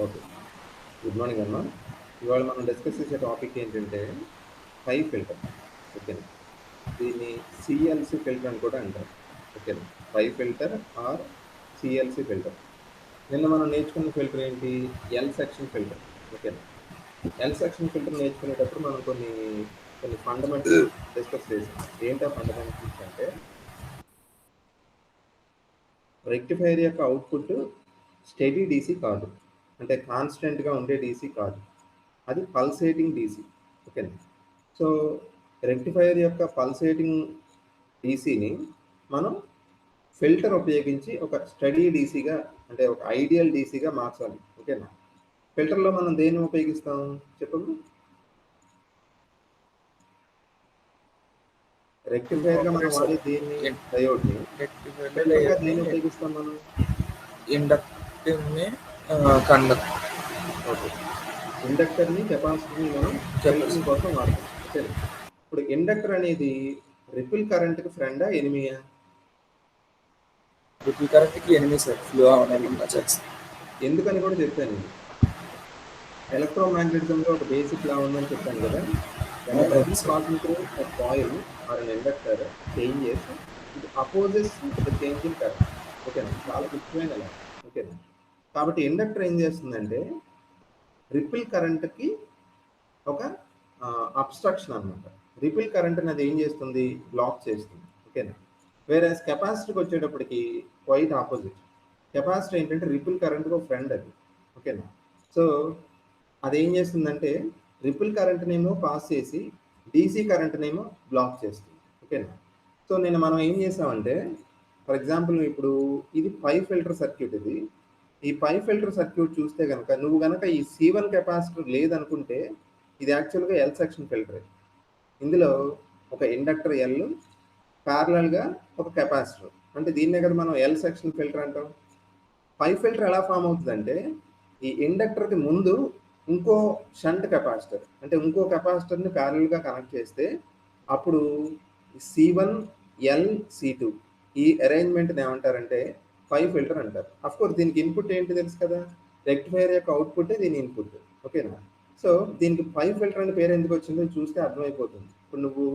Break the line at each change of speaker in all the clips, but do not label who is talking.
Okay. Good morning అమ్మా. ఇవాళ మనం డిస్కస్ చేసే టాపిక్ ఏంటంటే పై ఫిల్టర్. ఓకేనా. దీన్ని సిఎల్సి ఫిల్టర్ అని కూడా అంటారు. ఓకేనా. పై ఫిల్టర్ ఆర్ సిఎల్సి ఫిల్టర్. నిన్న మనం నేర్చుకున్న ఫిల్టర్ ఏంటి? L section filter. ఓకేనా. ఎల్ సెక్షన్ ఫిల్టర్ నేర్చుకునేటప్పుడు మనం కొన్ని ఫండమెంటల్స్ డిస్కస్ చేసాం. ఏంటా ఫండమెంటల్స్ అంటే రెక్టిఫైర్ యొక్క అవుట్పుట్ స్టెడీ డీసీ కాదు, అంటే కాన్స్టెంట్గా ఉండే డీసీ కాదు, అది పల్సేటింగ్ డీసీ. ఓకేనా. సో రెక్టిఫైర్ యొక్క పల్సేటింగ్ డీసీని మనం ఫిల్టర్ ఉపయోగించి ఒక స్టడీ డీసీగా, అంటే ఒక ఐడియల్ డీసీగా మార్చాలి. ఓకేనా. ఫిల్టర్లో మనం దేన్ని ఉపయోగిస్తాం చెప్పండి? రెక్టిఫైర్గా మనం వాడే దీన్ని డయోడ్ని, ఫిల్టర్గా దేన్ని ఉపయోగిస్తాం మనం?
ఇండక్టివ్ని కండక్టర్.
ఓకే. ఇండక్టర్ని కెపాసిటర్ని మనం ఫిల్టరింగ్ కోసం వాడతాం. ఓకే. ఇప్పుడు ఇండక్టర్ అనేది రిపిల్ కరెంట్కి ఫ్రెండా ఎనిమియా?
రిపిల్ కరెంట్కి ఎనిమి సార్, ఫ్లో అవకుండా చేస్తాం.
ఎందుకని కూడా చెప్పాను. ఇది ఎలక్ట్రోమాగ్నెటిజంలో ఒక బేసిక్ లా ఉందని చెప్పాను కదా. passing through a coil or an inductor changes, it opposes the change in current. ఓకేనా. చాలా ముఖ్యమైన లా. ఓకేనా. కాబట్టి ఇండక్టర్ ఏం చేస్తుందంటే రిపిల్ కరెంట్కి ఒక అబ్స్ట్రక్షన్ అనమాట. రిపిల్ కరెంట్ అనేది ఏం చేస్తుంది? బ్లాక్ చేస్తుంది. ఓకేనా. వేరే కెపాసిటర్కి వచ్చేటప్పటికి క్వైట్ ఆపోజిట్. కెపాసిటర్ ఏంటంటే రిపిల్ కరెంట్కి ఒక ఫ్రెండ్ అది. ఓకేనా. సో అదేం చేస్తుందంటే రిపిల్ కరెంట్నేమో పాస్ చేసి డీసీ కరెంట్నేమో బ్లాక్ చేస్తుంది. ఓకేనా. సో మనం ఏం చేసామంటే, ఫర్ ఎగ్జాంపుల్ ఇప్పుడు ఇది పై ఫిల్టర్ సర్క్యూట్. ఇది ఈ పై ఫిల్టర్ సర్క్యూట్ చూస్తే కనుక నువ్వు కనుక ఈ C1 కెపాసిటర్ లేదనుకుంటే ఇది యాక్చువల్గా ఎల్ సెక్షన్ ఫిల్టర్. ఇందులో ఒక ఇండక్టర్ ఎల్, ప్యారలల్గా ఒక కెపాసిటర్, అంటే దీన్నే కదా మనం ఎల్ సెక్షన్ ఫిల్టర్ అంటాం. పై ఫిల్టర్ ఎలా ఫామ్ అవుతుందంటే ఈ ఇండక్టర్కి ముందు ఇంకో షంట్ కెపాసిటర్, అంటే ఇంకో కెపాసిటర్ని ప్యారలల్గా కనెక్ట్ చేస్తే అప్పుడు C1 L C2 ఈ అరేంజ్మెంట్ని ఏమంటారంటే పై ఫిల్టర్ అంటారు. అఫ్ కోర్స్ దీనికి ఇన్పుట్ ఏంటి తెలుసు కదా, రెక్టిఫైర్ యొక్క అవుట్పుట్ దీని ఇన్పుట్. ఓకేనా. సో దీనికి పై ఫిల్టర్ అనే పేరు ఎందుకు వచ్చిందో చూస్తే అర్థమైపోతుంది. ఇప్పుడు నువ్వు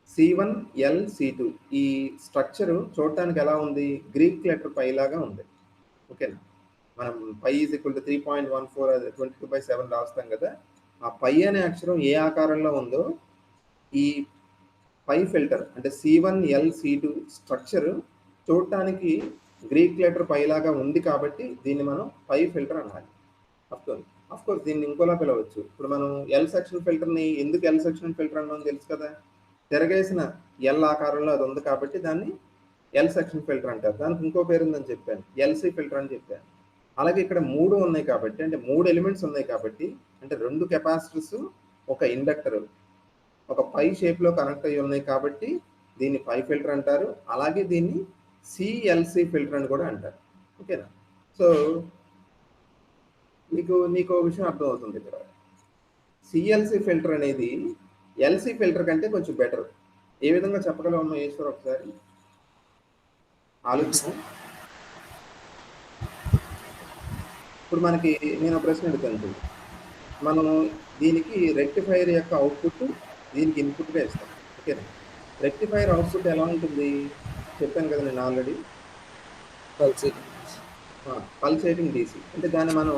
C1 L C2 ఈ స్ట్రక్చర్ చూడటానికి ఎలా ఉంది? గ్రీక్ లెటర్ పై లాగా ఉంది. ఓకేనా. మనం పై ఈజ్ ఈక్వల్ టు 3.14 అది 22/7 రాస్తాం కదా. ఆ పై అనే అక్షరం ఏ ఆకారంలో ఉందో ఈ పై ఫిల్టర్ అంటే C1 L C2 స్ట్రక్చర్ చూడటానికి గ్రీక్ లెటర్ పైలాగా ఉంది కాబట్టి దీన్ని మనం పై ఫిల్టర్ అనాలి. అఫ్ కోర్స్ దీన్ని ఇంకోలా పిలవచ్చు. ఇప్పుడు మనం ఎల్ సెక్షన్ ఫిల్టర్ని ఎందుకు ఎల్ సెక్షన్ ఫిల్టర్ అన్నాం తెలుసు కదా. తిరగేసిన ఎల్ ఆకారంలో అది ఉంది కాబట్టి దాన్ని ఎల్ సెక్షన్ ఫిల్టర్ అంటారు. దానికి ఇంకో పేరు ఉందని చెప్పాను, ఎల్సీ ఫిల్టర్ అని చెప్పాను. అలాగే ఇక్కడ 3 ఉన్నాయి కాబట్టి, అంటే 3 ఎలిమెంట్స్ ఉన్నాయి కాబట్టి, అంటే 2 కెపాసిటర్స్, ఒక ఇండక్టర్ ఒక పై షేప్లో కనెక్ట్ అయ్యి ఉన్నాయి కాబట్టి దీన్ని పై ఫిల్టర్ అంటారు. అలాగే దీన్ని సిఎల్సి ఫిల్టర్ అని కూడా అంటారు. ఓకేనా. సో నీకు విషయం అర్థమవుతుంది. ఇక్కడ సిఎల్సి ఫిల్టర్ అనేది ఎల్సి ఫిల్టర్ కంటే కొంచెం బెటర్. ఏ విధంగా చెప్పగలమమ్మా ఈశ్వర్? ఒకసారి ఆలోచన. ఇప్పుడు మనకి నేను ఒక ప్రశ్న అడుగుతాను. మనము దీనికి రెక్టిఫైర్ యొక్క అవుట్పుట్ దీనికి ఇన్పుట్గా ఇస్తాం. ఓకేనా. రెక్టిఫైర్ అవుట్పుట్ ఎలా ఉంటుంది చెప్పాను కదా నేను ఆల్రెడీ, పల్సేటింగ్ డీసీ. అంటే దాన్ని మనం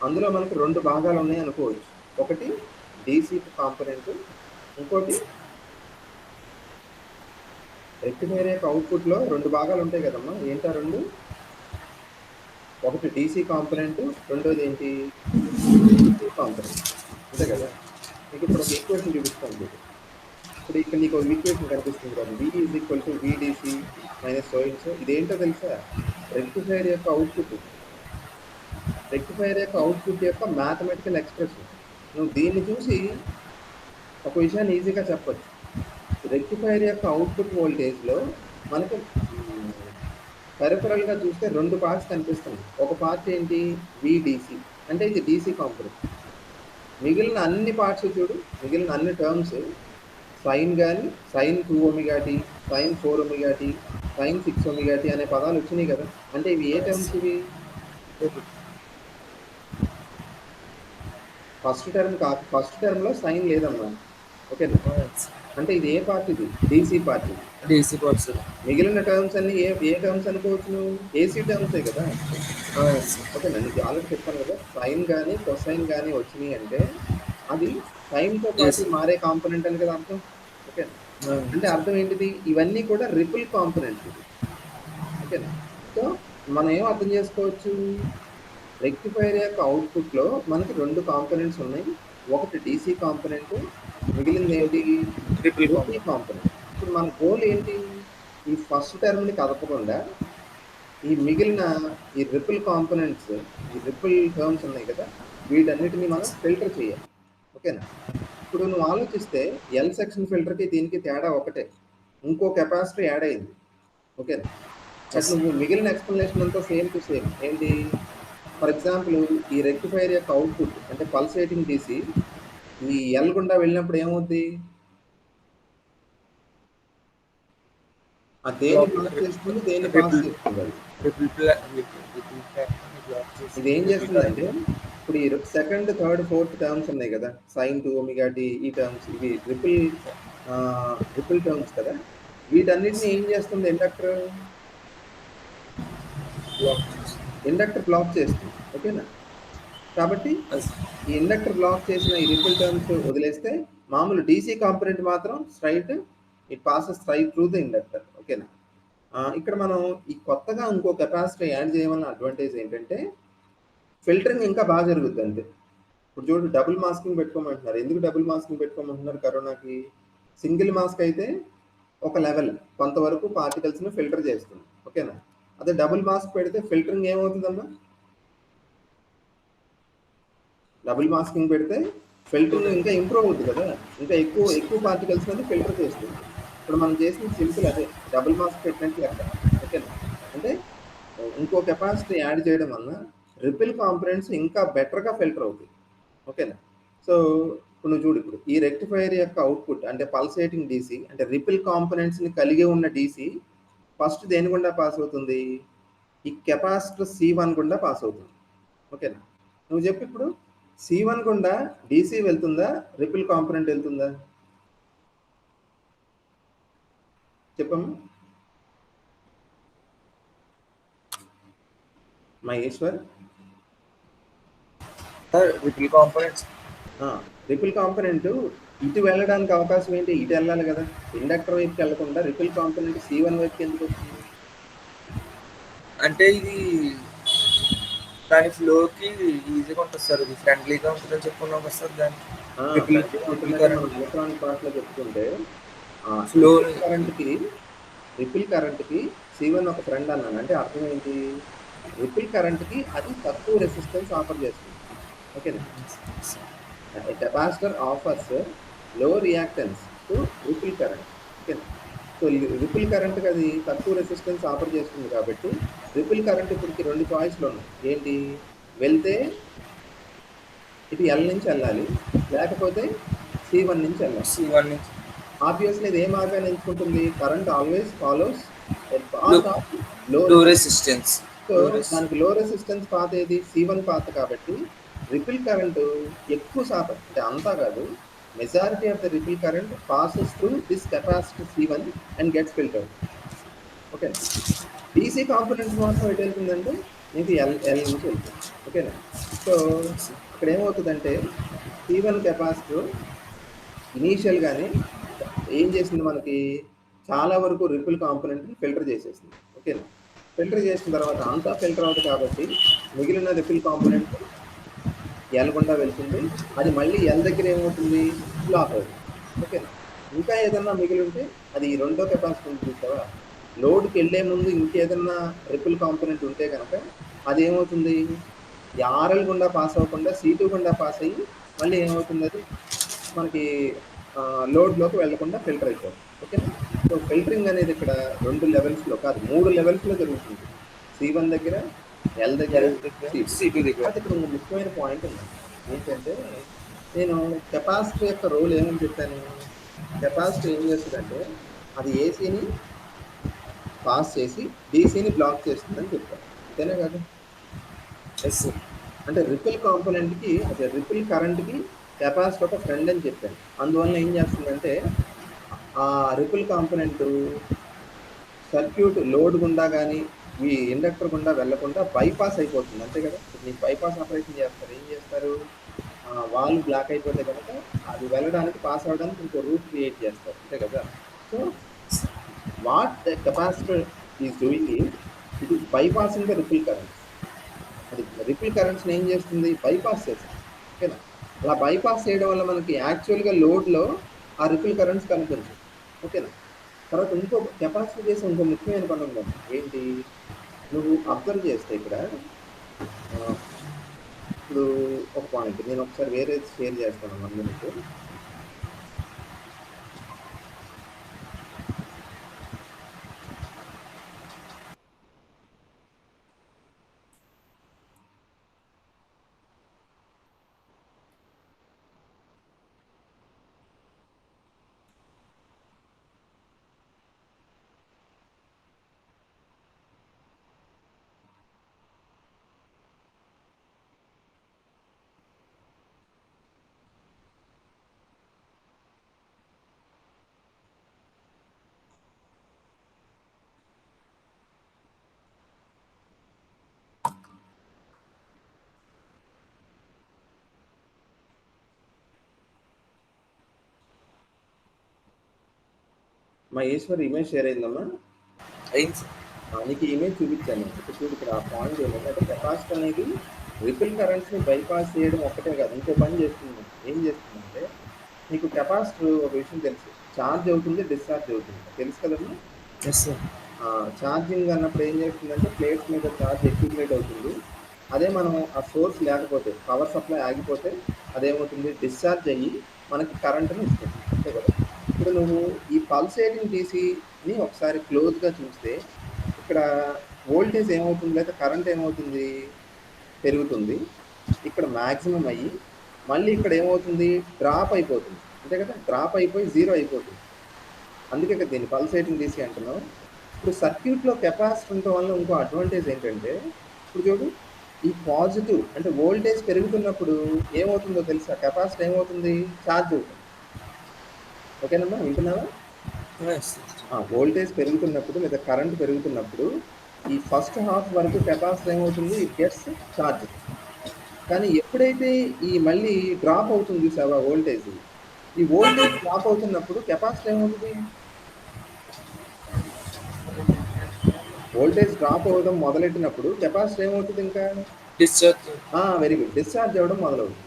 అందులో మనకు 2 భాగాలు ఉన్నాయి అనుకోవచ్చు. ఒకటి డీసీ కాంపోనెంట్, ఇంకోటి రెక్టిఫైర్ యొక్క అవుట్పుట్లో 2 భాగాలు ఉంటాయి కదమ్మా. ఏంటా 2? ఒకటి డీసీ కాంపోనెంట్, రెండోది ఏంటి? కాంపోనెంట్. అంతే కదా. మీకు ఇప్పుడు ఒక ఈక్వేషన్ చూపిస్తాను. ఇప్పుడు ఇక్కడ నీకు ఒక ఈక్వేషన్ కనిపిస్తుంది కదా, V is equal to VDC minus so and so. ఇదేంటో తెలుసా? రెక్టిఫైర్ యొక్క అవుట్పుట్. రెక్టిఫైర్ యొక్క అవుట్పుట్ యొక్క మ్యాథమెటికల్ ఎక్స్ప్రెషన్. నువ్వు దీన్ని చూసి ఒక విషయాన్ని ఈజీగా చెప్పచ్చు. రెక్టిఫైర్ యొక్క అవుట్పుట్ వోల్టేజ్లో మనకు పెరిఫరల్గా చూస్తే 2 పార్ట్స్ కనిపిస్తుంది. ఒక పార్ట్ ఏంటి? VDC, అంటే ఇది DC కాంపోనెంట్. మిగిలిన అన్ని పార్ట్స్ చూడు, మిగిలిన అన్ని టర్మ్స్ సైన్ కానీ, sin 2ωt, sin 4ωt, sin 6ωt అనే పదాలు వచ్చినాయి కదా. అంటే ఇవి ఏ టర్మ్స్? ఇవి ఫస్ట్ టర్మ్లో సైన్ లేదమ్మా. ఓకేనా? అంటే ఇది ఏ పార్ట్? ఇది డీసీ పార్ట్. ఇది
డీసీ పార్ట్ సార్.
మిగిలిన టర్మ్స్ అన్ని ఏ టర్మ్స్ అనుకోవచ్చు నువ్వు? ఏసీ టర్మ్సే కదా. ఓకేనా? నీకు ఆల్రెడీ చెప్పాను కదా, సైన్ కానీ కొసైన్ కానీ వచ్చినాయి అంటే అది టైంతో పాటు మారే కాంపోనెంట్ అని కదా అర్థం. ఓకేనా? అంటే అర్థం ఏంటిది? ఇవన్నీ కూడా రిపుల్ కాంపోనెంట్స్ ఇది. ఓకేనా? సో మనం ఏం అర్థం చేసుకోవచ్చు? రెక్టిఫైర్ యొక్క అవుట్పుట్లో మనకి 2 కాంపోనెంట్స్ ఉన్నాయి. ఒకటి డీసీ కాంపోనెంట్, మిగిలింది ఏంటి?
Ripple
component. ఇప్పుడు మన గోల్ ఏంటి? ఈ ఫస్ట్ టర్మ్ని కదపకుండా ఈ మిగిలిన ఈ రిపుల్ కాంపోనెంట్స్, ఈ రిపుల్ టర్మ్స్ ఉన్నాయి కదా, వీటన్నిటిని మనం ఫిల్టర్ చేయాలి. ఓకేనా? ఇప్పుడు నువ్వు ఆలోచిస్తే ఎల్ సెక్షన్ ఫిల్టర్కి దీనికి తేడా ఒకటే, ఇంకో కెపాసిటర్ యాడ్ అయింది. ఓకేనా? బట్ నువ్వు మిగిలిన ఎక్స్ప్లెనేషన్ అంతా సేమ్ టు సేమ్. ఏంటి? ఫర్ ఎగ్జాంపుల్ ఈ రెక్టిఫైర్ యొక్క అవుట్పుట్ అంటే పల్సేటింగ్ డీసీ ఈ ఎల్ గుండా వెళ్ళినప్పుడు ఏమవుద్ది? ఆ దేన్ని పాస్ చేస్తుంది, దేన్ని పాస్ చేస్తుంది? ఇది ఏం చేస్తుందంటే, ఇప్పుడు ఈ సెకండ్, థర్డ్, ఫోర్త్ టర్మ్స్ ఉన్నాయి కదా, సైన్ టు ఒమేగా టీ, ఈ టర్మ్స్, ఇవి రిపుల్ టర్మ్స్ కదా, వీటన్నిటిని ఏం చేస్తుంది ఇండక్టర్ బ్లాక్ చేస్తుంది. ఓకేనా? కాబట్టి ఈ ఇండక్టర్ బ్లాక్ చేసిన ఈ రిపుల్ టర్మ్స్ వదిలేస్తే మామూలు డీసీ కాంపోనెంట్ మాత్రం it passes straight through the inductor. ఓకేనా? ఇక్కడ మనం ఈ కొత్తగా ఇంకో కెపాసిటర్ యాడ్ చేయమన్న అడ్వాంటేజ్ ఏంటంటే ఫిల్టరింగ్ ఇంకా బాగా జరుగుద్ది అంతే. ఇప్పుడు చూడు, డబుల్ మాస్కింగ్ పెట్టుకోమంటున్నారు. ఎందుకు డబుల్ మాస్కింగ్ పెట్టుకోమంటున్నారు? కరోనాకి సింగిల్ మాస్క్ అయితే ఒక లెవెల్ కొంతవరకు పార్టికల్స్ని ఫిల్టర్ చేస్తుంది. ఓకేనా? అదే డబుల్ మాస్క్ పెడితే ఫిల్టరింగ్ ఏమవుతుందమ్మా? డబుల్ మాస్కింగ్ పెడితే ఫిల్టరింగ్ ఇంకా ఇంప్రూవ్ అవుతుంది కదా, ఇంకా ఎక్కువ పార్టికల్స్ అనేది ఫిల్టర్ చేస్తుంది. ఇప్పుడు మనం చేసిన సింపుల్ అదే, డబుల్ మాస్క్ పెట్టినట్టు లెక్క. ఓకేనా? అంటే ఇంకో కెపాసిటీ యాడ్ చేయడం వలన రిపిల్ కాంపోనెంట్స్ ఇంకా బెటర్గా ఫిల్టర్ అవుతాయి. ఓకేనా? సో ఇప్పుడు నువ్వు చూడు, ఇప్పుడు ఈ రెక్టిఫైర్ యొక్క అవుట్పుట్ అంటే పల్సేటింగ్ డీసీ అంటే రిపిల్ కాంపోనెంట్స్ని కలిగి ఉన్న డీసీ ఫస్ట్ దేని గుండా పాస్ అవుతుంది? ఈ కెపాసిటర్ C1 గుండా పాస్ అవుతుంది. ఓకేనా? నువ్వు చెప్పు, ఇప్పుడు C1 గుండా డీసీ వెళ్తుందా, రిపిల్ కాంపోనెంట్ వెళ్తుందా? చెప్పమ్మా Maheshwar.
Ripple components.
Ripple component ఇటు వెళ్ళడానికి అవకాశం ఏంటి? ఇటు వెళ్ళాలి కదా, ఇండక్టర్ వైపుకి వెళ్ళకుండా రిపిల్ కాంపోనెంట్ C1 వైపుకి ఎందుకు వస్తుంది?
అంటే ఇది దాని ఫ్లోకి ఈజీగా ఉంటుంది సార్, ఇది ఫ్రెండ్లీగా ఉంటుందని చెప్పుకున్నాం కదా సార్. దాని
ఎలక్ట్రానిక్ పార్ట్ లో చెప్పుకుంటే
ఫ్లో
రిపిల్ కరెంట్కి C1 ఒక ఫ్రెండ్ అన్నాను. అంటే అర్థం ఏంటి? రిపిల్ కరెంట్కి అది తక్కువ రెసిస్టెన్స్ ఆఫర్ చేస్తుంది. ఓకేనా? కెపాసిటర్ ఆఫర్స్ లో రియాక్టెన్స్ టు రిపిల్ కరెంట్. ఓకేనా? సో రిపిల్ కరెంట్కి అది తక్కువ రెసిస్టెన్స్ ఆఫర్ చేస్తుంది కాబట్టి రిపిల్ కరెంట్ ఇప్పటికి 2 చాయిస్లు ఉన్నాయి. ఏంటి? వెళ్తే ఇటు ఎల్ నుంచి వెళ్ళాలి, లేకపోతే C1 నుంచి వెళ్ళాలి. ఆబ్వియస్లీ ఇది ఏ మార్గాన్ని ఎంచుకుంటుంది? కరెంట్ ఆల్వేస్ ఫాలోస్ లో రెసిస్టెన్స్. సో దానికి లో రెసిస్టెన్స్ పాత్ ఏది? C1 path. కాబట్టి రిపిల్ కరెంట్ ఎక్కువ శాతం, అంటే అంతా కాదు, majority of the ripple current passes through this capacitor C1 and gets filtered. Okay. DC components మాత్రం ఎటు వెళ్తుందంటే మీకు ఎల్ నుంచి వెళ్తుంది. ఓకేనా? సో ఇక్కడ ఏమవుతుందంటే C1 కెపాసిటర్ ఇనీషియల్గానే ఏం చేసింది? మనకి చాలా వరకు రిపిల్ కాంపోనెంట్ని ఫిల్టర్ చేసేసింది. ఓకేనా? ఫిల్టర్ చేసిన తర్వాత అంతా ఫిల్టర్ అవుతుంది కాబట్టి మిగిలిన రిపిల్ కాంపోనెంట్ ఎల్ గుండా వెళ్తుంది. అది మళ్ళీ ఎల్ దగ్గర ఏమవుతుంది? బ్లాక్ అవుతుంది. ఓకేనా? ఇంకా ఏదన్నా మిగిలి ఉంటే అది రెండో కెపాసిటీ చూసావా, లోడ్కి వెళ్ళే ముందు ఇంకేదన్నా రిపిల్ కాంపోనెంట్ ఉంటే కనుక అది ఏమవుతుంది? ఆర్ఎల్ గుండా పాస్ అవ్వకుండా C2 గుండా పాస్ అయ్యి మళ్ళీ ఏమవుతుంది? అది మనకి లోడ్లోకి వెళ్లకుండా ఫిల్టర్ అయిపోతుంది. ఓకేనా? సో ఫిల్టరింగ్ అనేది ఇక్కడ 2 లెవెల్స్లో కాదు, 3 లెవెల్స్లో జరుగుతుంది. C1 దగ్గర, ఎల్ దగ్గర, C2 దగ్గర. అది ఇక్కడ ముఖ్యమైన పాయింట్ ఉంది. ఏంటంటే నేను కెపాసిటర్ యొక్క రోల్ ఏమని చెప్పాను? కెపాసిటర్ ఏం చేస్తుందంటే అది ఏసీని పాస్ చేసి డీసీని బ్లాక్ చేస్తుందని చెప్పాను. అంతేనా కాదు? అంటే రిపిల్ కాంపోనెంట్కి అదే రిపిల్ కరెంట్కి కెపాసిటర్ ఒక ఫ్రెండ్ అని చెప్పాను. అందువల్ల ఏం చేస్తుందంటే ఆ రిపిల్ కాంపోనెంట్ సర్క్యూట్ లోడ్ గుండా కానీ ఈ ఇండక్టర్ గుండా వెళ్లకుండా బైపాస్ అయిపోతుంది అంతే కదా. ఇప్పుడు నీకు బైపాస్ ఆపరేషన్ చేస్తారు, ఏం చేస్తారు, వాల్వ్ బ్లాక్ అయిపోతే కనుక అది వెళ్ళడానికి పాస్ అవ్వడానికి ఇంకో రూట్ క్రియేట్ చేస్తారు అంతే కదా. So what the capacitor is doing is it is bypassing the ripple currents. అది రిపిల్ కరెంట్స్ని ఏం చేస్తుంది, బైపాస్ చేస్తుంది ఓకేనా. అలా బైపాస్ చేయడం వల్ల మనకి యాక్చువల్గా లోడ్లో ఆ రిపిల్ కరెంట్స్ కనిపించవు ఓకేనా. తర్వాత ఇంకో కెపాసిటర్ చేసే ఇంకో ముఖ్యమైన పని ఉందండి, ఏంటి, నువ్వు అబ్జర్వ్ చేస్తే ఇక్కడ ఇప్పుడు ఒక పాయింట్ నేను ఒకసారి వేరే షేర్ చేస్తాను 1 minute. మా ఈశ్వర్ ఇమేజ్ షేర్ అయిందమ్మా.
అయింది సార్.
నీకు ఇమేజ్ చూపించాను. ఇప్పుడు చూడు, ఇక్కడ ఆ పాయింట్ ఏంటంటే కెపాసిటర్ అనేది రిపిల్ కరెంట్స్ని బైపాస్ చేయడం ఒక్కటే కాదు, ఇంకో పని చేస్తుంది. ఏం చేస్తుందంటే నీకు కెపాసిటర్ ఒక విషయం తెలుసు, ఛార్జ్ అవుతుంది, డిశ్చార్జ్ అవుతుంది, తెలుసు కదమ్మా.
Yes sir.
ఛార్జింగ్ అన్నప్పుడు ఏం చేస్తుందంటే ప్లేట్స్ మీద ఛార్జ్ అక్యుములేట్ అవుతుంది. అదే మనం ఆ సోర్స్ లేకపోతే, పవర్ సప్లై ఆగిపోతే అదేమవుతుంది, డిశ్చార్జ్ అయ్యి మనకి కరెంట్ని ఇస్తుంది అంతే కదా. ఇప్పుడు నువ్వు ఈ పల్సేటింగ్ డీసీని ఒకసారి క్లోజ్గా చూస్తే ఇక్కడ వోల్టేజ్ ఏమవుతుంది, లేదా కరెంట్ ఏమవుతుంది, పెరుగుతుంది. ఇక్కడ మ్యాక్సిమం అయ్యి మళ్ళీ ఇక్కడ ఏమవుతుంది, డ్రాప్ అయిపోతుంది అంతే కదా, డ్రాప్ అయిపోయి జీరో అయిపోతుంది. అందుకే కదా దీన్ని పల్సేటింగ్ డీసీ అంటున్నాం. ఇప్పుడు సర్క్యూట్లో కెపాసిటర్ ఉండటం వల్ల ఇంకో అడ్వాంటేజ్ ఏంటంటే, ఇప్పుడు చూడు, ఈ పాజిటివ్ అంటే వోల్టేజ్ పెరుగుతున్నప్పుడు ఏమవుతుందో తెలుసా, కెపాసిటర్ ఏమవుతుంది, ఛార్జ్ అవుతుంది ఓకేనమ్మా, వింటున్నావా. వోల్టేజ్ పెరుగుతున్నప్పుడు లేదా కరెంట్ పెరుగుతున్నప్పుడు ఈ ఫస్ట్ హాఫ్ వరకు కెపాసిటర్ ఏమవుతుంది, ఇట్ గెట్స్ ఛార్జ్. కానీ ఎప్పుడైతే ఈ మళ్ళీ డ్రాప్ అవుతుంది చూసావా వోల్టేజ్, ఈ వోల్టేజ్ డ్రాప్ అవుతున్నప్పుడు కెపాసిటర్ ఏమవుతుంది, వోల్టేజ్ డ్రాప్ అవ్వడం మొదలెట్టినప్పుడు కెపాసిటర్ ఏమవుతుంది, ఇంకా
డిశ్చార్జ్.
వెరీ గుడ్, డిశ్చార్జ్ అవ్వడం మొదలవుతుంది.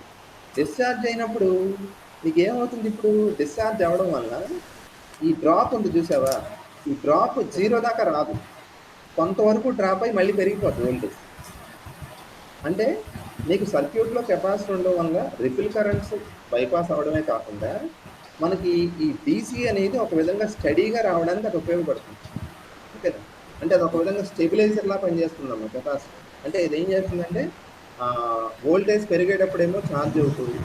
డిశ్చార్జ్ అయినప్పుడు నీకు ఏమవుతుంది, ఇప్పుడు డిశ్చార్జ్ అవ్వడం వల్ల ఈ డ్రాప్ ఉంది చూసావా, ఈ డ్రాప్ జీరో దాకా రాదు, కొంతవరకు డ్రాప్ అయ్యి మళ్ళీ పెరిగిపోతుంది వోల్టేజ్. అంటే నీకు సర్క్యూట్లో కెపాసిటర్ ఉండడం వల్ల రిపిల్ కరెంట్స్ బైపాస్ అవ్వడమే కాకుండా మనకి ఈ డీసీ అనేది ఒక విధంగా స్టడీగా రావడానికి అది ఉపయోగపడుతుంది ఓకేనా. అంటే అది ఒక విధంగా స్టెబిలైజర్లా పనిచేస్తుందమ్మా కెపాసిటర్. అంటే ఇది ఏం చేస్తుందంటే వోల్టేజ్ పెరిగేటప్పుడేమో ఛార్జ్ అవుతుంది,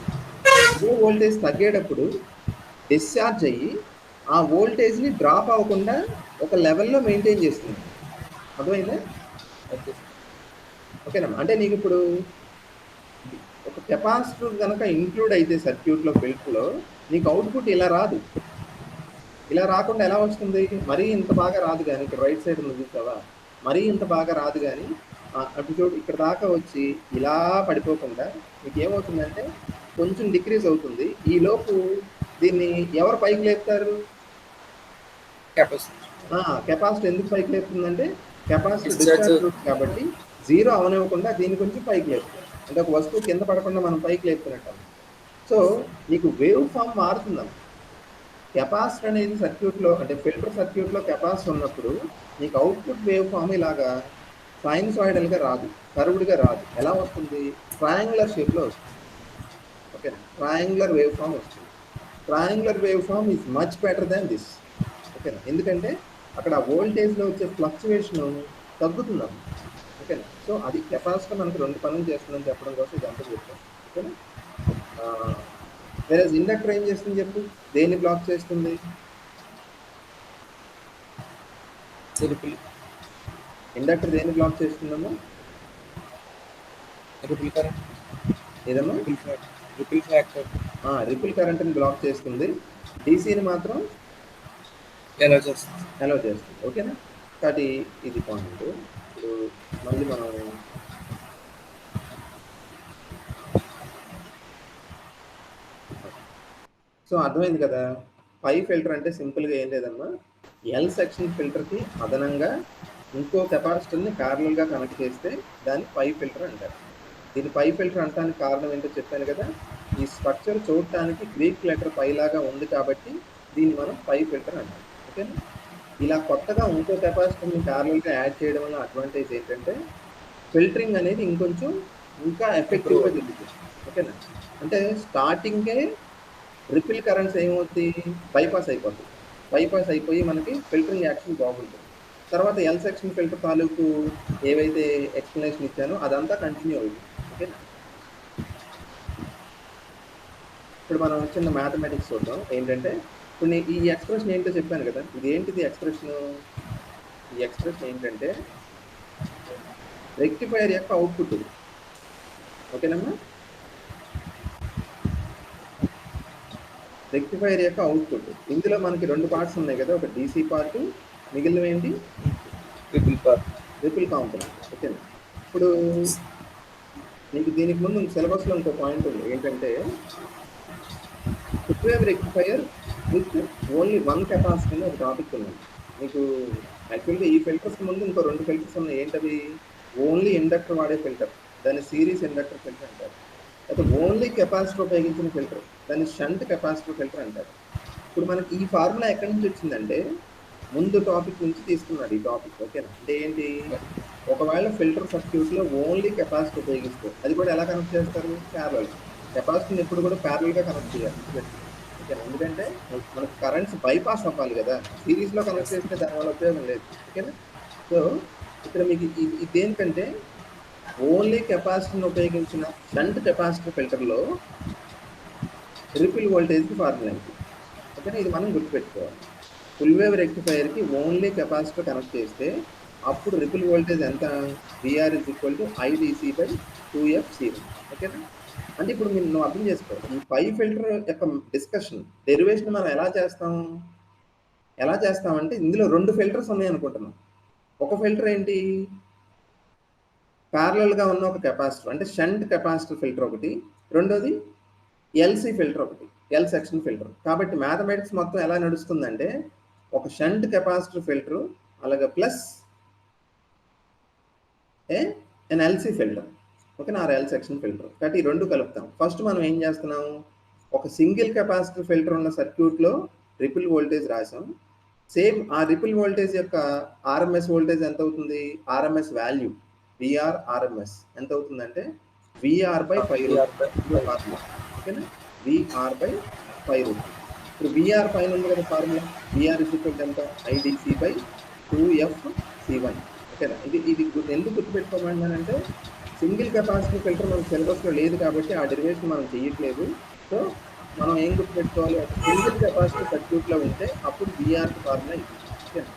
అదే వోల్టేజ్ తగ్గేటప్పుడు డిశ్చార్జ్ అయ్యి ఆ వోల్టేజ్ని డ్రాప్ అవ్వకుండా ఒక లెవెల్లో మెయింటైన్ చేస్తుంది. అర్థమైందా, ఓకేనమ్మా. అంటే నీకు ఇప్పుడు ఒక కెపాసిటర్ కనుక ఇంక్లూడ్ అయితే సర్క్యూట్లో ఫిల్టర్లో నీకు అవుట్పుట్ ఇలా రాదు, ఇలా రాకుండా ఎలా వస్తుంది, మరీ ఇంత బాగా రాదు, కానీ ఇక్కడ రైట్ సైడ్ ఉంది చూసావా, మరీ ఇంత బాగా రాదు, కానీ అటు చూడు ఇక్కడ దాకా వచ్చి ఇలా పడిపోకుండా మీకు ఏమవుతుందంటే కొంచెం డిక్రీజ్ అవుతుంది. ఈ లోపు దీన్ని ఎవరు పైకి లేపుతారు, కెపాసిటర్ ఎందుకు పైకి లేపుతుందంటే కెపాసిటర్ డిశ్చార్జ్ కాబట్టి జీరో అవనివ్వకుండా దీన్ని కొంచెం పైకి లేపుతుంది. అంటే ఒక వస్తువు కింద పడకుండా మనం పైకి లేపుతున్నట్టు. సో నీకు వేవ్ ఫామ్ మారుతుందన్న. కెపాసిటర్ అనేది సర్క్యూట్లో అంటే ఫిల్టర్ సర్క్యూట్లో కెపాసిటర్ ఉన్నప్పుడు నీకు అవుట్పుట్ వేవ్ ఫామ్ ఇలాగా సైన్సాయిడల్గా రాదు, కర్వ్డ్గా రాదు. ఎలా వస్తుంది, ట్రయాంగులర్ షేప్లో వస్తుంది ఓకేనా. ట్రయాంగులర్ వేవ్ ఫామ్ వస్తుంది. Triangular wave form is much better than this ఓకేనా. ఎందుకంటే అక్కడ వోల్టేజ్లో వచ్చే ఫ్లక్చువేషన్ తగ్గుతుందన్న ఓకేనా. సో అది కెపాసిటర్ మనకు 2 పనులు చేస్తుందని చెప్పడం కోసం ఇదంతా చెప్పాను ఓకేనా. వేరే ఇండక్టర్ ఏం చేస్తుంది చెప్పు, దేన్ని బ్లాక్ చేస్తుంది, ఇండక్టర్ దేన్ని బ్లాక్ చేస్తుందమ్మా,
రిపిల్ కరెంట్
ఏదమ్మా
రిపిల్ ఫ్యాక్టర్
రిపిల్ కరెంట్ని బ్లాక్ చేస్తుంది, డీసీని మాత్రం
ఎలా చేస్తుంది?
అలౌ చేస్తుంది. ఓకేనా? కాబట్టి ఇది పాయింట్. ఇప్పుడు మళ్ళీ మనం సో అర్థమైంది కదా. పై ఫిల్టర్ అంటే సింపుల్గా ఏం లేదమ్మా, ఎల్ సెక్షన్ ఫిల్టర్కి అదనంగా ఇంకో కెపాసిటర్ని ప్యారలల్గా కనెక్ట్ చేస్తే దాన్ని పై ఫిల్టర్ అంటారు. దీన్ని పై ఫిల్టర్ అంటానికి కారణం ఏంటో చెప్పాను కదా, ఈ స్ట్రక్చర్ చూడటానికి గ్రీక్ లెటర్ పై లాగా ఉంది కాబట్టి దీన్ని మనం పై ఫిల్టర్ అంటాం. ఓకేనా? ఇలా కొత్తగా ఇంకో కెపాసిటర్ని ప్యారలల్గా యాడ్ చేయడం వల్ల అడ్వాంటేజ్ ఏంటంటే ఫిల్టరింగ్ అనేది ఇంకొంచెం ఇంకా ఎఫెక్టివ్గా జరుగుతుంది. ఓకేనా? అంటే స్టార్టింగే రిపిల్ కరెంట్స్ ఏమవుతుంది, బైపాస్ అయిపోతుంది. బైపాస్ అయిపోయి మనకి ఫిల్టరింగ్ యాక్షన్ బాగుంటుంది. తర్వాత ఎల్ సెక్షన్ ఫిల్టర్ తాలూకు ఏవైతే ఎక్స్ప్లెనేషన్ ఇచ్చానో అదంతా కంటిన్యూ అవుతుంది. ఓకేనా? ఇప్పుడు మనం చిన్న మ్యాథమెటిక్స్ చూద్దాం. ఏంటంటే ఇప్పుడు నేను ఈ ఎక్స్ప్రెషన్ ఏంటో చెప్పాను కదా, ఇది ఏంటిది ఎక్స్ప్రెషన్? ఈ ఎక్స్ప్రెషన్ ఏంటంటే రెక్టిఫైయర్ యొక్క అవుట్పుట్. ఓకేనమ్మా? రెక్టిఫైయర్ యొక్క అవుట్పుట్. ఇందులో మనకి 2 పార్ట్స్ ఉన్నాయి కదా, ఒక డీసీ పార్ట్, మిగిలినవి ఏంటి, రిపిల్ కాంపోనెంట్. ఓకేనా? ఇప్పుడు మీకు దీనికి ముందు సిలబస్లో ఇంకో పాయింట్ ఉంది, ఏంటంటే full wave rectifier with only 1 capacity అని ఒక టాపిక్ ఉంది మీకు. యాక్చువల్గా ఈ ఫిల్టర్స్ ముందు ఇంకో 2 ఫిల్టర్స్ ఉన్నాయి. ఏంటవి? ఓన్లీ ఇండక్టర్ వాడే ఫిల్టర్, దాన్ని సిరీస్ ఇండక్టర్ ఫిల్టర్ అంటారు. అయితే ఓన్లీ కెపాసిటర్ ఉపయోగించిన ఫిల్టర్, దాన్ని షంట్ కెపాసిటర్ ఫిల్టర్ అంటారు. ఇప్పుడు మనకి ఈ ఫార్ములా ఎక్కడి నుంచి వచ్చిందంటే ముందు టాపిక్ నుంచి తీసుకున్నాడు ఈ టాపిక్. ఓకేనా? అంటే ఏంటి, ఒకవేళ ఫిల్టర్ సర్క్యూట్లో ఓన్లీ కెపాసిటర్ ఉపయోగిస్తే అది కూడా ఎలా కనెక్ట్ చేస్తారు, ప్యారలల్. కెపాసిటర్ని ఎప్పుడు కూడా ప్యారలల్గా కనెక్ట్ చేయాలి. ఓకేనా? ఎందుకంటే మనకు కరెంట్స్ బైపాస్ అవ్వాలి కదా, సిరీస్లో కనెక్ట్ చేస్తే దానివల్ల ఉపయోగం లేదు. ఓకేనా? సో ఇక్కడ మీకు ఇది దేనికంటే ఓన్లీ కెపాసిటర్ని ఉపయోగించిన షంట్ కెపాసిటర్ ఫిల్టర్లో రిపిల్ వోల్టేజ్కి ఫార్ములా ఏంటి? ఓకేనా? ఇది మనం గుర్తుపెట్టుకోవాలి. ఫుల్ వేవ్ రెక్టిఫైయర్కి ఓన్లీ కెపాసిటర్ కనెక్ట్ చేస్తే అప్పుడు రిపిల్ వోల్టేజ్ ఎంత, VR is equal to IDC by 2ఎఫ్/C1. ఓకేనా? అంటే ఇప్పుడు నువ్వు అర్థం చేసుకో, ఈ పై ఫిల్టర్ యొక్క డిస్కషన్ డెరివేషన్ మనం ఎలా చేస్తామంటే ఇందులో 2 ఫిల్టర్స్ ఉన్నాయి అనుకుంటున్నాం. ఒక ఫిల్టర్ ఏంటి, ప్యారలల్గా ఉన్న ఒక కెపాసిటర్ అంటే షంట్ కెపాసిటర్ ఫిల్టర్ ఒకటి, రెండోది ఎల్సి ఫిల్టర్ ఒకటి, ఎల్ సెక్షన్ ఫిల్టర్. కాబట్టి మ్యాథమెటిక్స్ మొత్తం ఎలా నడుస్తుందంటే ఒక షంట్ కెపాసిటర్ ఫిల్టర్ అలాగే ప్లస్ ఎన్ ఎల్సి ఫిల్టర్. ఓకేనా? L section filter. కాబట్టి ఈ 2 కలుపుతాం. ఫస్ట్ మనం ఏం చేస్తున్నాం, ఒక సింగిల్ కెపాసిటర్ ఫిల్టర్ ఉన్న సర్క్యూట్లో రిపిల్ వోల్టేజ్ రాసాం. సేమ్ ఆ రిపిల్ వోల్టేజ్ యొక్క ఆర్ఎంఎస్ వోల్టేజ్ ఎంత అవుతుంది, ఆర్ఎంఎస్ వాల్యూ విఆర్ ఆర్ఎంఎస్ ఎంత అవుతుందంటే విఆర్ బై 5. ఓకేనా? VR by 5. ఇప్పుడు విఆర్ పైన ఉంది కదా ఫార్ములా, విఆర్ ఇస్ ఈక్వల్ ఎంత, ఐడిసి బై 2ఎఫ్/C1. ఓకేనా? ఇది ఎందుకు గుర్తుపెట్టుకోమంటానంటే సింగిల్ కెపాసిటీ ఫిల్టర్ మన సిలబస్లో లేదు కాబట్టి ఆ డెరివేషన్ మనం చేయట్లేదు. సో మనం ఏం గుర్తుపెట్టుకోవాలి, ఒక సింగిల్ కెపాసిటీ సర్క్యూట్లో ఉంటే అప్పుడు విఆర్కి ఫార్ములా ఇది. ఓకేనా?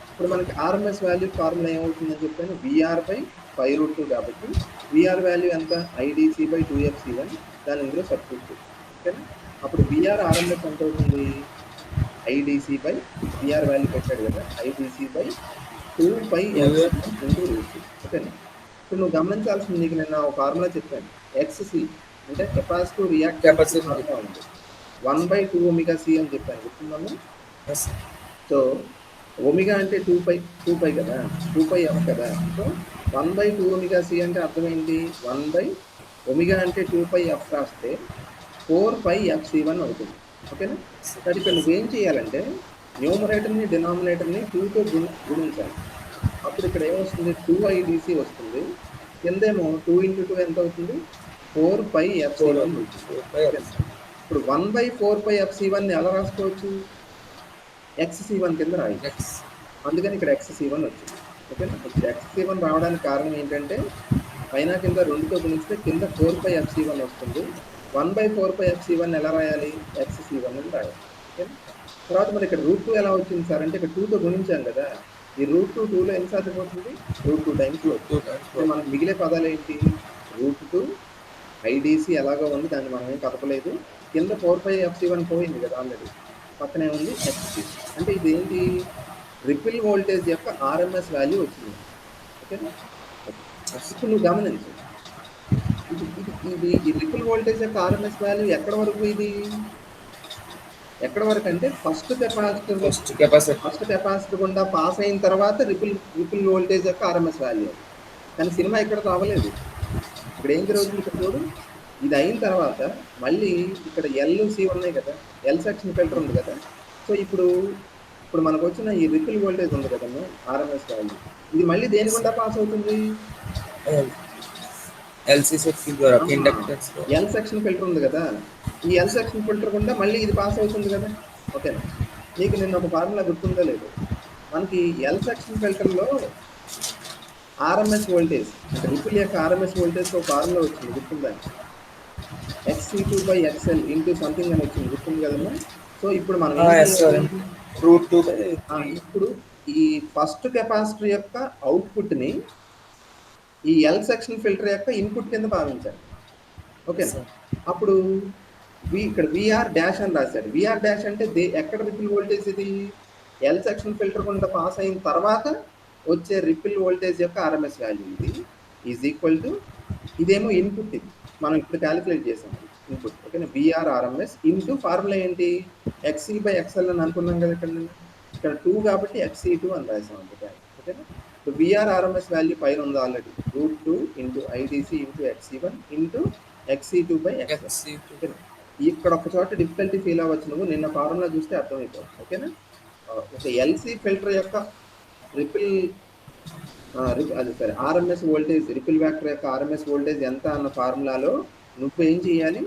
ఇప్పుడు మనకి ఆర్ఎంఎస్ వాల్యూ ఫార్ములా ఏమవుతుందని చెప్పాను, విఆర్ బై 5√2. కాబట్టి విఆర్ వాల్యూ ఎంత, ఐడిసి బై 2ఎఫ్/C1. దాని ఇందులో సబ్స్టిట్యూట్. ఓకేనా? అప్పుడు విఆర్ ఆర్ఎంఎస్ ఎంత అవుతుంది, ఐడిసి బై విఆర్ వాల్యూ పెట్టాడు కదా, ఐడిసి బై 2πf/√2. ఓకేనా? ఇప్పుడు నువ్వు గమనించాల్సింది, నీకు నేను ఒక ఫార్ములా చెప్పాను, ఎక్స్సి అంటే కెపాసిటివ్ రియాక్టెన్స్ ఫార్ములా ఉంది, 1/2ωc అని చెప్పాను, గుర్తుందమ్మా? సో ఒమిగా అంటే 2π కదా, 2πf కదా. సో 1/2ωc అంటే అర్థమైంది, 1/ఒమిగా అంటే 2πf రాస్తే 4πfC1 అవుతుంది. ఓకేనా? కాబట్టి ఇక్కడ నువ్వేం చేయాలంటే న్యూమరేటర్ని డినామినేటర్ని 2తో గుణించాలి. అప్పుడు ఇక్కడ ఏమొస్తుంది, 2IDC వస్తుంది, కిందేమో 2 × 2 ఎంత అవుతుంది, 4πfC1 అవుతుంది. ఇప్పుడు 1/4πfC1 ఎలా రాసుకోవచ్చు, XC1 కింద రాయాలి. అందుకని ఇక్కడ XC1 వచ్చింది. ఓకేనా? ఇప్పుడు XC1 రావడానికి కారణం ఏంటంటే పైన కింద 2తో గుణిస్తే కింద 4πfC1 వస్తుంది. 1/4πfC1 ఎలా రాయాలి, XC1 అని రాయాలి. ఓకేనా? తర్వాత మరి ఇక్కడ √2 ఎలా వచ్చింది సార్ అంటే ఇక్కడ 2తో గుణించాం కదా, ఈ √2 2లో ఎన్నిసార్లు పోతుంది, √2 టైమ్స్. మనకు మిగిలే పదాలు ఏంటి, √2 ఐడిసి ఎలాగో ఉంది, దాన్ని మనం ఏం కదపలేదు. కింద 4πfc1 పోయింది కదా ఆల్రెడీ, పక్కనే ఉంది xc. అంటే ఇది ఏంటి, రిపిల్ వోల్టేజ్ యొక్క ఆర్ఎంఎస్ వాల్యూ వచ్చింది. ఓకేనా? ఇప్పుడు నువ్వు గమనించు, ఇది ఈ రిపిల్ వోల్టేజ్ యొక్క ఆర్ఎంఎస్ వాల్యూ ఎక్కడ వరకు, ఇది ఎక్కడ వరకు అంటే ఫస్ట్ కెపాసిటర్ గుండా పాస్ అయిన తర్వాత రిపిల్ వోల్టేజ్ యొక్క ఆర్ఎంఎస్ వాల్యూ. కానీ సినిమా ఇక్కడ రావలేదు. ఇక్కడ ఏం జరుగుతుంది, ఇక్కడ చూడు, ఇది అయిన తర్వాత మళ్ళీ ఇక్కడ ఎల్సి ఉన్నాయి కదా, ఎల్ సెక్షన్ ఫిల్టర్ ఉంది కదా. సో ఇప్పుడు మనకు వచ్చిన ఈ రిపిల్ వోల్టేజ్ ఉంది కదమ్మా, ఆర్ఎంఎస్ వాల్యూ, ఇది మళ్ళీ దేని గుండా పాస్ అవుతుంది, ఎల్ సెక్షన్ ఫిల్టర్ ఉంది కదా, ఈ ఎల్ సెక్షన్ ఫిల్టర్ గుండా మళ్ళీ ఇది పాస్ అవుతుంది కదా. ఓకేనా? నీకు నిన్న ఒక ఫార్ములా గుర్తుందో లేదు, మనకి ఎల్ సెక్షన్ ఫిల్టర్లో ఆర్ఎంఎస్ వోల్టేజ్ అంటే రిపిల్ యొక్క ఆర్ఎంఎస్ వోల్టేజ్ ఒక ఫార్ములా వచ్చింది, గుర్తుందా? XC2/XL ఇంటూ సంథింగ్ అని వచ్చింది, గుర్తుంది కదమ్మా. సో ఇప్పుడు మనం ఇప్పుడు ఈ ఫస్ట్ కెపాసిటర్ యొక్క అవుట్పుట్ ని ఈ ఎల్ సెక్షన్ ఫిల్టర్ యొక్క ఇన్పుట్ కింద భావించాలి. ఓకేనా? అప్పుడు ఇక్కడ విఆర్ డాష్ అని రాశాడు. విఆర్ డాష్ అంటే ఎక్కడ రిపిల్ వోల్టేజ్, ఇది ఎల్ సెక్షన్ ఫిల్టర్ గుండా పాస్ అయిన తర్వాత వచ్చే రిపిల్ వోల్టేజ్ యొక్క ఆర్ఎంఎస్ వాల్యూ. ఇది ఈజ్ ఈక్వల్ టు, ఇదేమో ఇన్పుట్, ఇది మనం ఇప్పుడు క్యాలిక్యులేట్ చేసాం ఇన్పుట్. ఓకేనా? విఆర్ ఆర్ఎంఎస్ ఇంటూ ఫార్ములా ఏంటి, XC/XL అని అనుకున్నాం కదా. ఇక్కడ 2 కాబట్టి XC2 అని రాసాం అంటే. ఓకేనా? సో విఆర్ ఆర్ఎంఎస్ వాల్యూ పైన ఉంది already, √2 into IDC into XC1 into XC2/XL. ఓకేనా? ఇక్కడ ఒక చోట డిఫికల్టీ ఫీల్ అవ్వచ్చు నువ్వు, నిన్న ఫార్ములా చూస్తే అర్థమైపోతుంది. ఓకేనా? ఒక ఎల్సి ఫిల్టర్ యొక్క రిపిల్ అది సరే ఆర్ఎంఎస్ వోల్టేజ్, రిపిల్ వ్యాక్టర్ యొక్క ఆర్ఎంఎస్ వోల్టేజ్ ఎంత అన్న ఫార్ములాలో నువ్వు ఏం చేయాలి,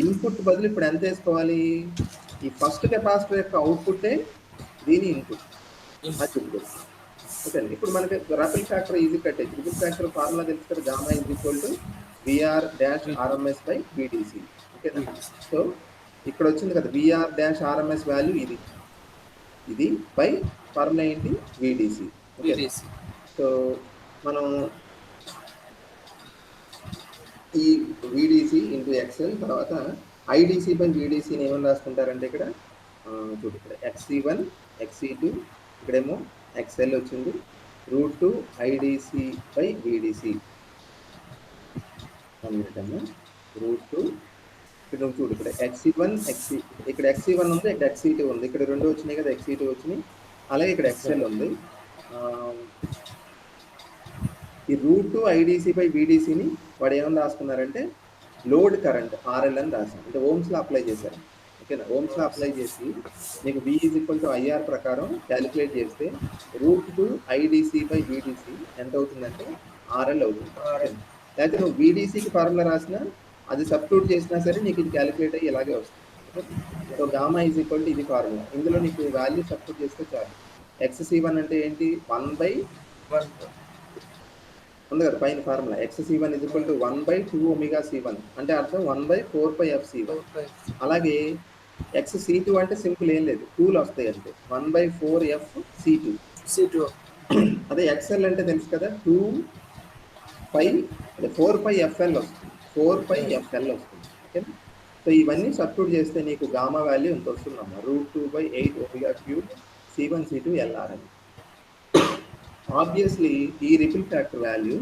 ఇన్పుట్ బదులు ఇప్పుడు ఎంత వేసుకోవాలి, ఈ ఫస్ట్ కెపాసిటర్ యొక్క అవుట్పుట్టే దీని ఇన్పుట్. ఓకే, ఇప్పుడు మనకి రిపిల్ ఫ్యాక్టర్ ఈజీ కట్టేది. రిపిల్ ఫ్యాక్టర్ ఫార్ములా తెలుసు కదా, gamma is equal to VR dash RMS by VDC. ఓకేనా? సో ఇక్కడ వచ్చింది కదా విఆర్ డాష్ ఆర్ఎంఎస్ వాల్యూ, ఇది బై ఫార్ములా ఏంటి, విడిసి. ఓకే, సో మనం ఈ విడిసి ఇంటూ ఎక్స్ఎల్ తర్వాత ఐడిసి బై విడిసిని ఏమని రాసుకుంటారంటే ఇక్కడ చూడు, ఇక్కడ XC1 XC2 ఇక్కడేమో ఎక్స్ఎల్ వచ్చింది, √2 ఐడిసి బై విడిసి. √2 ఇక్కడ చూడు, ఇక్కడ XC1 ఇక్కడ XC1 ఉంది, ఇక్కడ XC2 ఉంది, ఇక్కడ రెండు వచ్చినాయి కదా, XC2 వచ్చినాయి, అలాగే ఇక్కడ ఎక్స్ఎల్ ఉంది. ఈ √2 ఐడిసి బై విడిసిని వాడు ఏమని రాసుకున్నారంటే లోడ్ కరెంట్ RL అని రాశారు, అంటే ఓమ్స్లో అప్లై చేశారు. ఓకేనా? ఓమ్స్లో అప్లై చేసి మీకు V is equal to IR ప్రకారం క్యాలిక్యులేట్ చేస్తే √2 ఐడిసి బై విడిసి ఎంత అవుతుందంటే RL అవుతుంది. లేకపోతే నువ్వు విడిసికి ఫార్ములా రాసినా అది సబ్స్టిట్యూట్ చేసినా సరే నీకు ఇది క్యాలిక్యులేట్ అయ్యి ఇలాగే వస్తుంది. So gamma is equal to ఇది ఫార్ములా, ఇందులో నీకు వాల్యూ సబ్స్టిట్యూట్ చేస్తే చాలు. XC1 అంటే ఏంటి, 1/1 ఉంది కదా పైన formula, XC1 is equal to 1/2ωC1 అంటే అర్థం 1/4πfC1. అలాగే XC2 అంటే సింపుల్ ఏం లేదు, 2లు వస్తాయి అంటే 1/4fC2. అదే XL అంటే తెలుసు కదా, 4πfL వస్తుంది, 4πfL వస్తుంది. ఓకే, సో ఇవన్నీ సబ్స్టిట్యూట్ చేస్తే నీకు గామా వాల్యూ ఎంత వస్తుందమ్మా, √2/8ω³ C1 C2 LR అని. ఆబ్వియస్లీ ఈ ripple factor value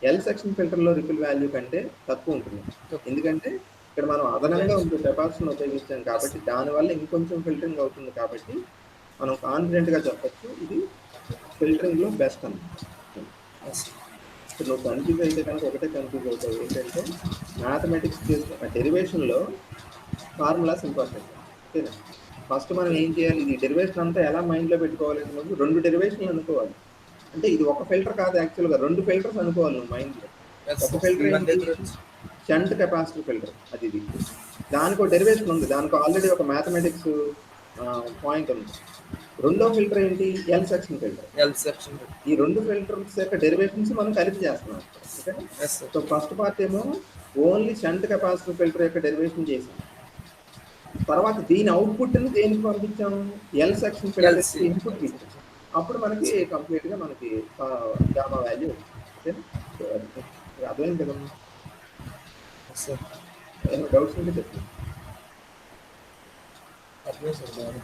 L section ఫిల్టర్లో రిపిల్ వాల్యూ కంటే తక్కువ ఉంటుంది, ఎందుకంటే ఇక్కడ మనం అదనంగా ఉండే కెపాసిటీని ఉపయోగించాం కాబట్టి దానివల్ల ఇంకొంచెం ఫిల్టరింగ్ అవుతుంది. కాబట్టి మనం కాన్ఫిడెంట్గా చెప్పచ్చు ఇది ఫిల్టరింగ్లో బెస్ట్ అని. నువ్వు కన్ఫ్యూజ్ అయితే కనుక ఒకటే కన్ఫ్యూజ్ అవుతావు, ఏంటంటే మ్యాథమెటిక్స్ చేసిన డెరివేషన్లో ఫార్ములాస్ ఇంపార్టెంట్. ఓకేనా? ఫస్ట్ మనం ఏం చేయాలి, ఇది డెరివేషన్ అంతా ఎలా మైండ్లో పెట్టుకోవాలి అంటే ముందు 2 డెరివేషన్లు అనుకోవాలి. అంటే ఇది ఒక ఫిల్టర్ కాదు, యాక్చువల్గా 2 ఫిల్టర్స్ అనుకోవాలి నువ్వు మైండ్లో. ఒక ఫిల్టర్ షంట్ కెపాసిటర్ ఫిల్టర్, అది ఇది దానికి ఒక డెరివేషన్ ఉంది, దానికి ఆల్రెడీ ఒక మ్యాథమెటిక్స్ పాయింట్ ఉంది. రెండో ఫిల్టర్ ఏంటి, ఎల్ సెక్షన్ ఫిల్టర్. ఈ 2 ఫిల్టర్స్ యొక్క డెరివేషన్స్ మనం కలిపి చేస్తున్నాం. ఓకే, సో ఫస్ట్ పార్ట్ ఏమో ఓన్లీ షంట్ కెపాసిటర్ ఫిల్టర్ యొక్క డెరివేషన్ చేసాం, తర్వాత దీని అవుట్పుట్ని దేనికి పంపించాము, ఎల్ సెక్షన్ ఫిల్టర్ ఇన్పుట్ ఇచ్చాం. అప్పుడు మనకి కంప్లీట్గా మనకి గామా వాల్యూ. ఓకే, అర్థమైంది కదా.
సార్
ఏమైనా డౌట్స్ ఉంటే చెప్పండి.
అర్థం సార్ బాగా